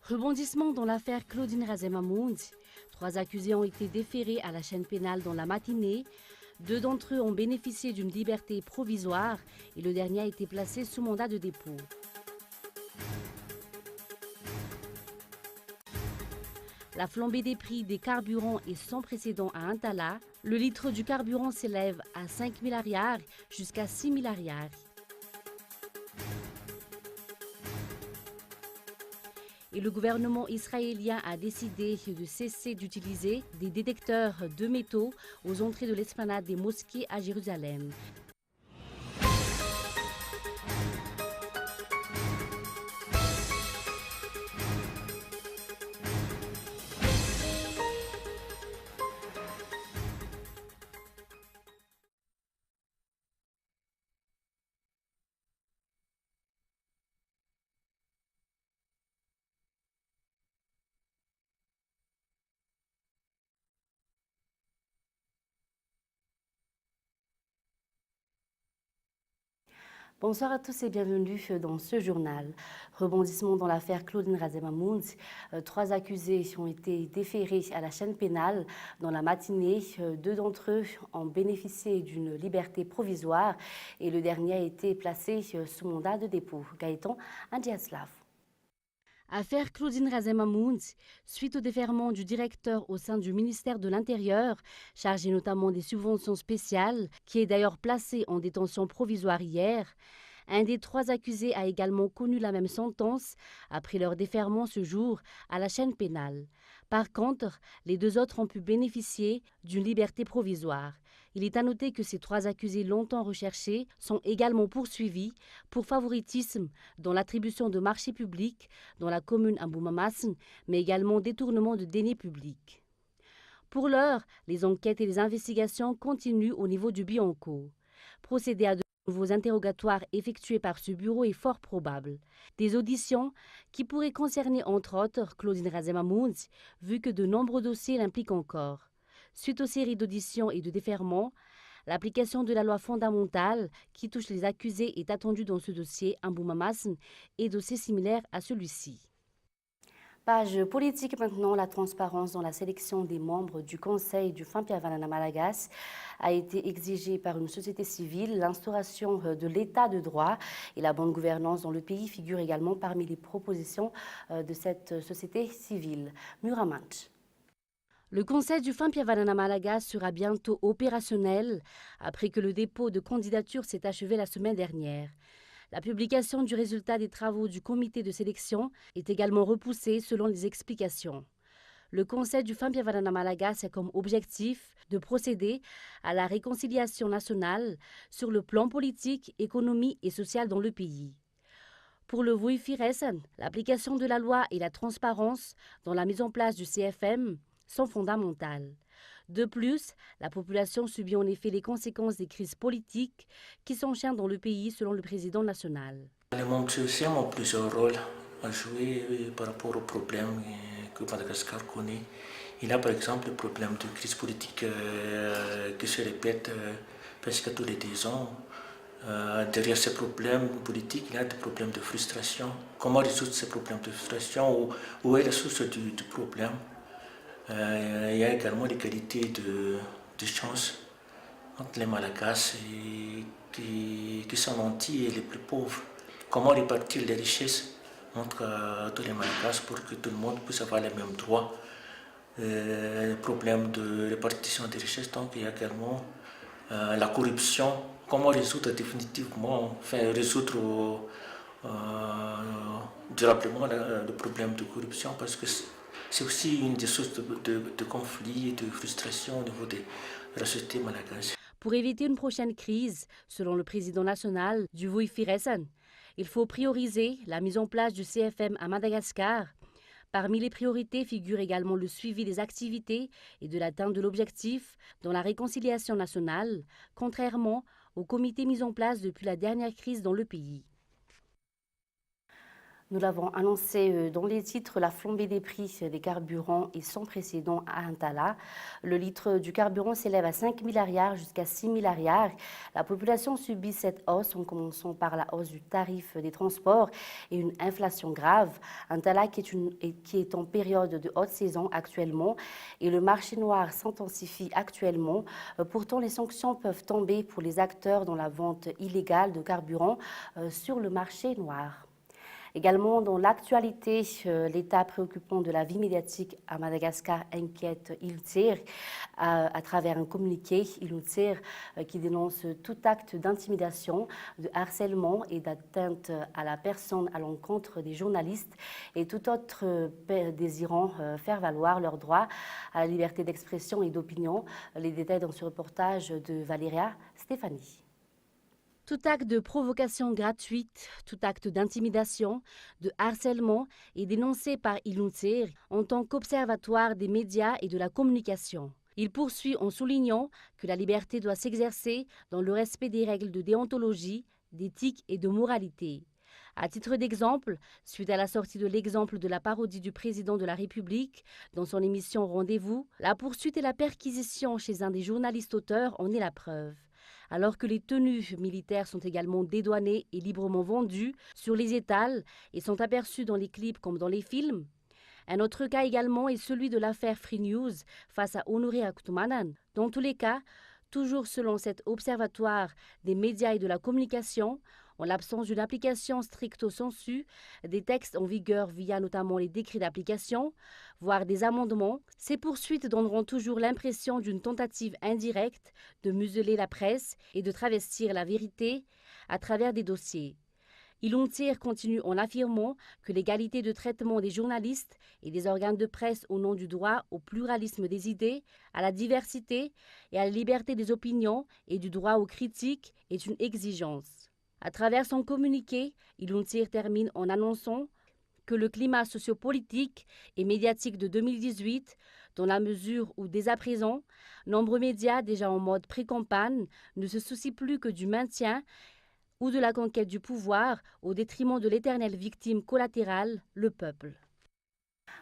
Rebondissement dans l'affaire Claudine Razemamoun. 3 accusés ont été déférés à la chaîne pénale dans la matinée. 2 d'entre eux ont bénéficié d'une liberté provisoire et le dernier a été placé sous mandat de dépôt. La flambée des prix des carburants est sans précédent à Intala. Le litre du carburant s'élève à 5 milliards jusqu'à 6 milliards. Et le gouvernement israélien a décidé de cesser d'utiliser des détecteurs de métaux aux entrées de l'esplanade des mosquées à Jérusalem. Bonsoir à tous et bienvenue dans ce journal. Rebondissement dans l'affaire Claudine Razemamoun. 3 accusés ont été déférés à la chaîne pénale dans la matinée. 2 d'entre eux ont bénéficié d'une liberté provisoire et le dernier a été placé sous mandat de dépôt. Gaëtan Indiaslav. Affaire Claudine Razemamoun, suite au déferment du directeur au sein du ministère de l'Intérieur, chargé notamment des subventions spéciales, qui est d'ailleurs placé en détention provisoire hier. Un des 3 accusés a également connu la même sentence après leur déferment ce jour à la chaîne pénale. Par contre, les 2 autres ont pu bénéficier d'une liberté provisoire. Il est à noter que ces 3 accusés longtemps recherchés sont également poursuivis pour favoritisme dans l'attribution de marchés publics dans la commune Amboumamasn, mais également détournement de deniers publics. Pour l'heure, les enquêtes et les investigations continuent au niveau du Bianco. Procéder à de nouveaux interrogatoires effectués par ce bureau est fort probable. Des auditions qui pourraient concerner entre autres Claudine Razemamoun, vu que de nombreux dossiers l'impliquent encore. Suite aux séries d'auditions et de déferments, l'application de la loi fondamentale qui touche les accusés est attendue dans ce dossier Amboumamasn et dossiers similaires à celui-ci. Page politique maintenant, la transparence dans la sélection des membres du Conseil du Fampiavanana Malagas a été exigée par une société civile. L'instauration de l'état de droit et la bonne gouvernance dans le pays figurent également parmi les propositions de cette société civile. Muramanch. Le Conseil du Fampiavanana Malagas sera bientôt opérationnel après que le dépôt de candidature s'est achevé la semaine dernière. La publication du résultat des travaux du comité de sélection est également repoussée selon les explications. Le Conseil du Fampiavanana Malagas a comme objectif de procéder à la réconciliation nationale sur le plan politique, économique et social dans le pays. Pour le Vuifiresan, l'application de la loi et la transparence dans la mise en place du CFM sont fondamentales. De plus, la population subit en effet les conséquences des crises politiques qui s'enchaînent dans le pays selon le président national. Les membres sociaux ont plusieurs rôles à jouer par rapport aux problèmes que Madagascar connaît. Il y a par exemple le problème de crise politique qui se répète presque tous les 10 ans. Derrière ces problèmes politiques, il y a des problèmes de frustration. Comment résoudre ces problèmes de frustration? Où est la source du problème? Il y a également l'égalité de chance entre les Malagas qui sont nantis et les plus pauvres. Comment répartir les richesses entre tous les Malagas pour que tout le monde puisse avoir les mêmes droits. Le problème de répartition des richesses, donc il y a également la corruption. Comment résoudre définitivement, résoudre durablement le problème de corruption, parce que c'est aussi une des sources de conflits et de frustration au niveau de la société malagache. Pour éviter une prochaine crise, selon le président national du Vuifiresan, il faut prioriser la mise en place du CFM à Madagascar. Parmi les priorités figure également le suivi des activités et de l'atteinte de l'objectif dans la réconciliation nationale, contrairement au comité mis en place depuis la dernière crise dans le pays. Nous l'avons annoncé dans les titres, la flambée des prix des carburants est sans précédent à Antala. Le litre du carburant s'élève à 5 milliards jusqu'à 6 milliards. La population subit cette hausse en commençant par la hausse du tarif des transports et une inflation grave. Antala qui est en période de haute saison actuellement et le marché noir s'intensifie actuellement. Pourtant, les sanctions peuvent tomber pour les acteurs dans la vente illégale de carburant sur le marché noir. Également, dans l'actualité, l'état préoccupant de la vie médiatique à Madagascar inquiète Iluntzir à travers un communiqué. Iluntzir qui dénonce tout acte d'intimidation, de harcèlement et d'atteinte à la personne à l'encontre des journalistes et tout autre désirant faire valoir leurs droits à la liberté d'expression et d'opinion. Les détails dans ce reportage de Valéria Stéphanie. Tout acte de provocation gratuite, tout acte d'intimidation, de harcèlement est dénoncé par Iluntzir en tant qu'observatoire des médias et de la communication. Il poursuit en soulignant que la liberté doit s'exercer dans le respect des règles de déontologie, d'éthique et de moralité. À titre d'exemple, suite à la sortie de l'exemple de la parodie du président de la République dans son émission Rendez-vous, la poursuite et la perquisition chez un des journalistes auteurs en est la preuve. Alors que les tenues militaires sont également dédouanées et librement vendues sur les étals et sont aperçues dans les clips comme dans les films. Un autre cas également est celui de l'affaire Free News face à Honoré Akutumanan. Dans tous les cas, toujours selon cet observatoire des médias et de la communication, en l'absence d'une application stricto sensu des textes en vigueur via notamment les décrets d'application, voire des amendements, ces poursuites donneront toujours l'impression d'une tentative indirecte de museler la presse et de travestir la vérité à travers des dossiers. Iluntzir continue en affirmant que l'égalité de traitement des journalistes et des organes de presse au nom du droit au pluralisme des idées, à la diversité et à la liberté des opinions et du droit aux critiques est une exigence. À travers son communiqué, Iluntzir termine en annonçant que le climat sociopolitique et médiatique de 2018, dans la mesure où dès à présent, nombreux médias déjà en mode pré-campagne ne se soucient plus que du maintien ou de la conquête du pouvoir au détriment de l'éternelle victime collatérale, le peuple.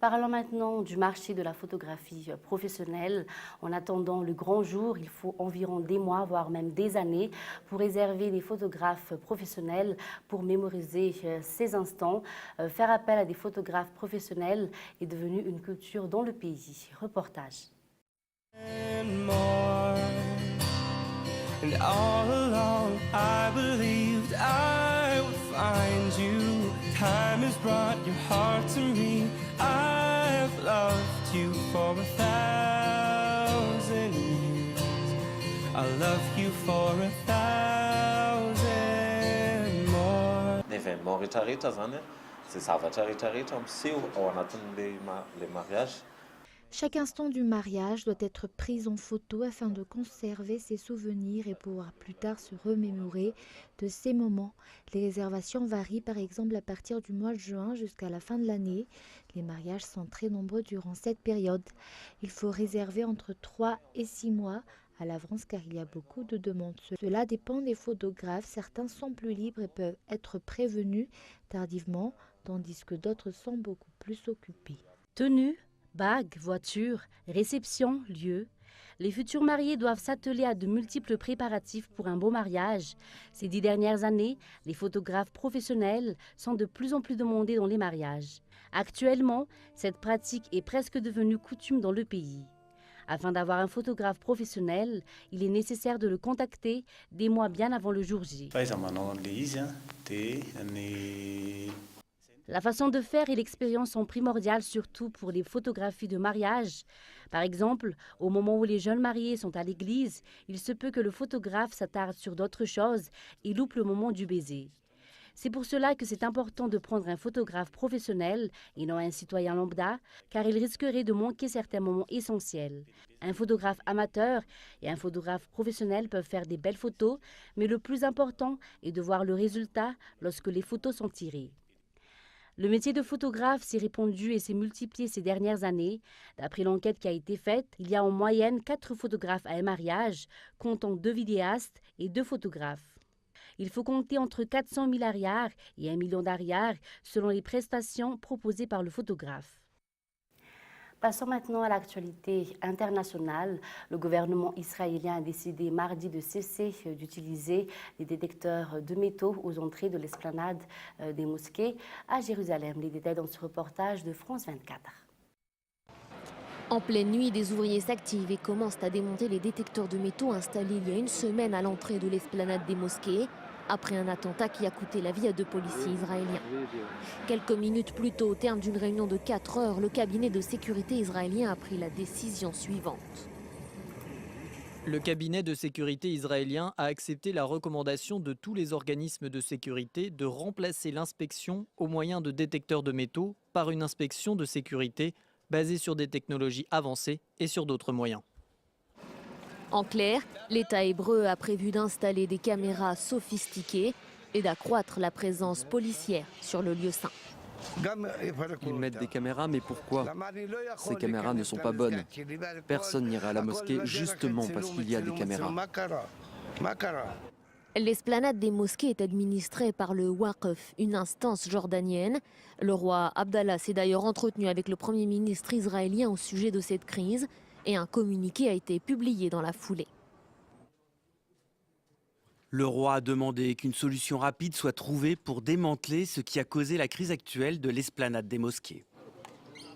Parlons maintenant du marché de la photographie professionnelle. En attendant le grand jour, il faut environ des mois, voire même des années, pour réserver des photographes professionnels pour mémoriser ces instants. Faire appel à des photographes professionnels est devenu une culture dans le pays. Reportage. And all along I believed I would find you. Time has brought your heart to me. I've loved you for 1,000 years. I'll love you for 1,000 more. L'événement retarita zany ze zavatra rehetrarehetra miseho ao anatin'le mariage. Chaque instant du mariage doit être pris en photo afin de conserver ses souvenirs et pouvoir plus tard se remémorer de ces moments. Les réservations varient par exemple à partir du mois de juin jusqu'à la fin de l'année. Les mariages sont très nombreux durant cette période. Il faut réserver entre 3 et 6 mois à l'avance car il y a beaucoup de demandes. Cela dépend des photographes. Certains sont plus libres et peuvent être prévenus tardivement, tandis que d'autres sont beaucoup plus occupés. Tenue, bague, voiture, réception, lieu. Les futurs mariés doivent s'atteler à de multiples préparatifs pour un beau mariage. Ces 10 dernières années, les photographes professionnels sont de plus en plus demandés dans les mariages. Actuellement, cette pratique est presque devenue coutume dans le pays. Afin d'avoir un photographe professionnel, il est nécessaire de le contacter des mois bien avant le jour J. La façon de faire et l'expérience sont primordiales, surtout pour les photographies de mariage. Par exemple, au moment où les jeunes mariés sont à l'église, il se peut que le photographe s'attarde sur d'autres choses et loupe le moment du baiser. C'est pour cela que c'est important de prendre un photographe professionnel et non un citoyen lambda, car il risquerait de manquer certains moments essentiels. Un photographe amateur et un photographe professionnel peuvent faire des belles photos, mais le plus important est de voir le résultat lorsque les photos sont tirées. Le métier de photographe s'est répandu et s'est multiplié ces dernières années. D'après l'enquête qui a été faite, il y a en moyenne 4 photographes à un mariage, comptant 2 vidéastes et 2 photographes. il faut compter entre 400 000 arrières et 1 million d'arrières selon les prestations proposées par le photographe. Passons maintenant à l'actualité internationale. Le gouvernement israélien a décidé mardi de cesser d'utiliser les détecteurs de métaux aux entrées de l'esplanade des mosquées à Jérusalem. Les détails dans ce reportage de France 24. En pleine nuit, des ouvriers s'activent et commencent à démonter les détecteurs de métaux installés il y a une semaine à l'entrée de l'esplanade des mosquées, après un attentat qui a coûté la vie à 2 policiers israéliens. Quelques minutes plus tôt, au terme d'une réunion de 4 heures, le cabinet de sécurité israélien a pris la décision suivante. Le cabinet de sécurité israélien a accepté la recommandation de tous les organismes de sécurité de remplacer l'inspection au moyen de détecteurs de métaux par une inspection de sécurité basée sur des technologies avancées et sur d'autres moyens. En clair, l'État hébreu a prévu d'installer des caméras sophistiquées et d'accroître la présence policière sur le lieu saint. Ils mettent des caméras, mais pourquoi? Ces caméras ne sont pas bonnes. Personne n'ira à la mosquée justement parce qu'il y a des caméras. L'esplanade des mosquées est administrée par le Waqf, une instance jordanienne. Le roi Abdallah s'est d'ailleurs entretenu avec le Premier ministre israélien au sujet de cette crise et un communiqué a été publié dans la foulée. Le roi a demandé qu'une solution rapide soit trouvée pour démanteler ce qui a causé la crise actuelle de l'esplanade des mosquées.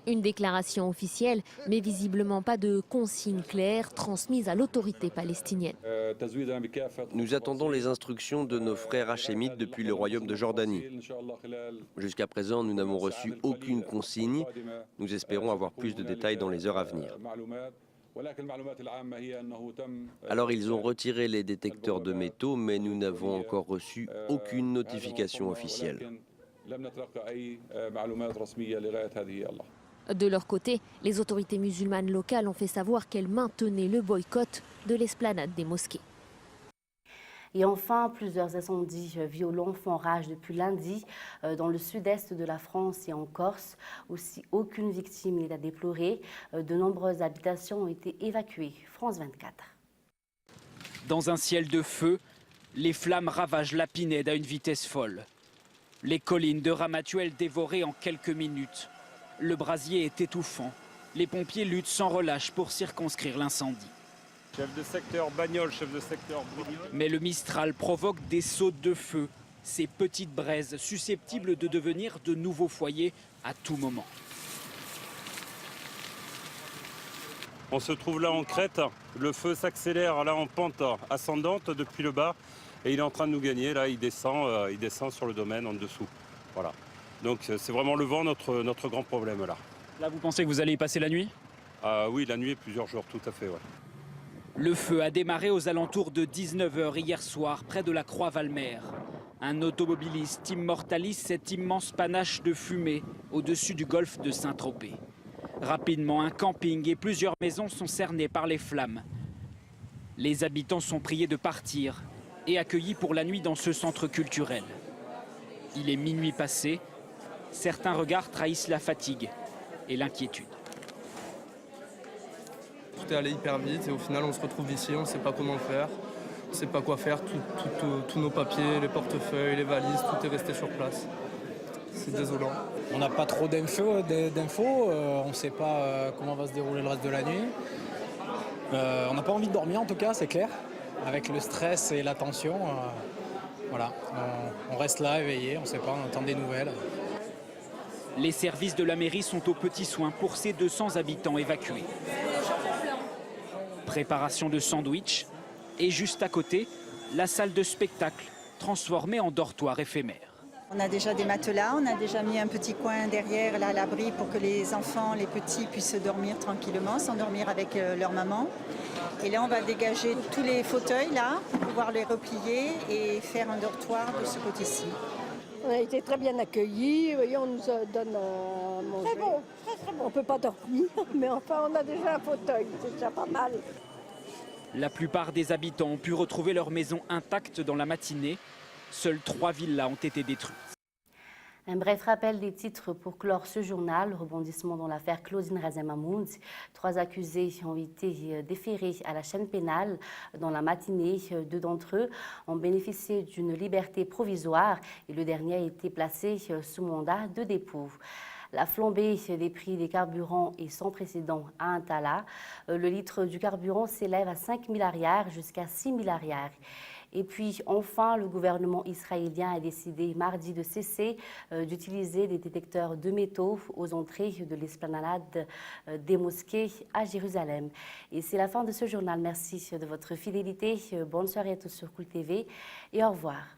Une déclaration officielle, mais visiblement pas de consignes claires transmises à l'autorité palestinienne. Nous attendons les instructions de nos frères hachémites depuis le royaume de Jordanie. Jusqu'à présent, nous n'avons reçu aucune consigne. Nous espérons avoir plus de détails dans les heures à venir. Alors ils ont retiré les détecteurs de métaux, mais nous n'avons encore reçu aucune notification officielle. De leur côté, les autorités musulmanes locales ont fait savoir qu'elles maintenaient le boycott de l'esplanade des mosquées. Et enfin, plusieurs incendies violents font rage depuis lundi dans le sud-est de la France et en Corse. Aussi, aucune victime n'est à déplorer. De nombreuses habitations ont été évacuées. France 24. Dans un ciel de feu, les flammes ravagent la Pinède à une vitesse folle. Les collines de Ramatuelle dévorées en quelques minutes. Le brasier est étouffant. Les pompiers luttent sans relâche pour circonscrire l'incendie. Chef de secteur Bagnoles, chef de secteur Brignoles. Mais le Mistral provoque des sautes de feu, ces petites braises susceptibles de devenir de nouveaux foyers à tout moment. On se trouve là en crête, le feu s'accélère là en pente ascendante depuis le bas et il est en train de nous gagner, là il descend sur le domaine en dessous. Voilà. Donc c'est vraiment le vent notre grand problème là. Là vous pensez que vous allez y passer la nuit? Oui, la nuit et plusieurs jours, tout à fait. Ouais. Le feu a démarré aux alentours de 19 h hier soir, près de la Croix-Valmer. Un automobiliste immortalise cet immense panache de fumée au-dessus du golfe de Saint-Tropez. Rapidement, un camping et plusieurs maisons sont cernées par les flammes. Les habitants sont priés de partir et accueillis pour la nuit dans ce centre culturel. Il est minuit passé. Certains regards trahissent la fatigue et l'inquiétude. Tout est allé hyper vite et au final on se retrouve ici, on ne sait pas comment faire, on ne sait pas quoi faire, tous nos papiers, les portefeuilles, les valises, tout est resté sur place. C'est désolant. On n'a pas trop d'infos, on ne sait pas comment va se dérouler le reste de la nuit. On n'a pas envie de dormir en tout cas, c'est clair. Avec le stress et la tension, voilà, on reste là éveillé, on ne sait pas, on attend des nouvelles. Les services de la mairie sont aux petits soins pour ces 200 habitants évacués. Préparation de sandwich et juste à côté, la salle de spectacle transformée en dortoir éphémère. On a déjà des matelas, on a déjà mis un petit coin derrière là, à l'abri pour que les enfants, les petits puissent dormir tranquillement, s'endormir avec leur maman. Et là on va dégager tous les fauteuils là, pour pouvoir les replier et faire un dortoir de ce côté-ci. On a été très bien accueillis, on nous donne à manger. Très bon, très bon. On ne peut pas dormir, mais enfin on a déjà un fauteuil, c'est déjà pas mal. La plupart des habitants ont pu retrouver leur maison intacte dans la matinée. Seules 3 villas ont été détruites. Un bref rappel des titres pour clore ce journal. Rebondissement dans l'affaire Claudine Razem-Hamoud. 3 accusés ont été déférés à la chaîne pénale dans la matinée. 2 d'entre eux ont bénéficié d'une liberté provisoire et le dernier a été placé sous mandat de dépôt. La flambée des prix des carburants est sans précédent à Antala. Le litre du carburant s'élève à 5 milliards jusqu'à 6 milliards. Et puis enfin, le gouvernement israélien a décidé mardi de cesser d'utiliser des détecteurs de métaux aux entrées de l'esplanade des mosquées à Jérusalem. Et c'est la fin de ce journal. Merci de votre fidélité. Bonne soirée à tous sur Cool TV et au revoir.